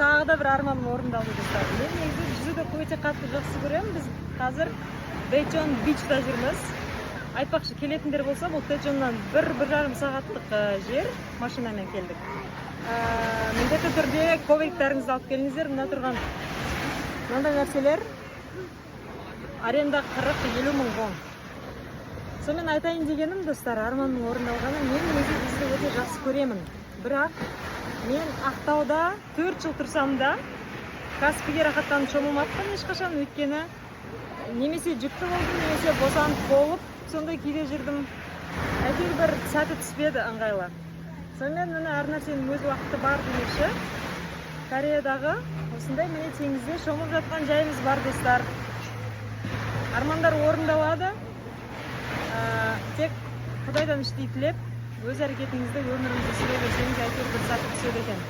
тағы да бір арманым орындалды достар. Мен негізі жүзуді өте қатты жақсы көремін. Біз қазір Дэчон бичта жүрміз. Айтпақшы, келетіндер болса, бұл Дэчоннан 1-1,5 сағаттық жер машинамен келдік. Міндетті түрде ковриктарыңызды алып келіңіздер. Мына тұрған мынандай нәрселер аренда 40-50 мың вон. Сонымен айтайын дегенім, достар, арманның орындалғаны, мен өзі жүзуді өте жақсы көремін. Бірақ мен Ақтауда 4 жыл тұрсам да Каспийге рахаттанып шомылмаппын ешқашан, өйткені немесе жүкті болдым, немесе босанып болып, сондай күйде жүрдім. Әйтеуір бір сәті түспеді ыңғайлы. Сонымен міне әр нәрсенің өз уақыты бар демекші. Кореядағы осындай міне теңізде шомылып жатқан жайымыз бар, достар. Армандар орындалады. Тек Құдайдан іштей тілеп, өз әрекетіңізді, өміріңізді сүре берсеңіз, әйтеуір бір сәт түседі екен.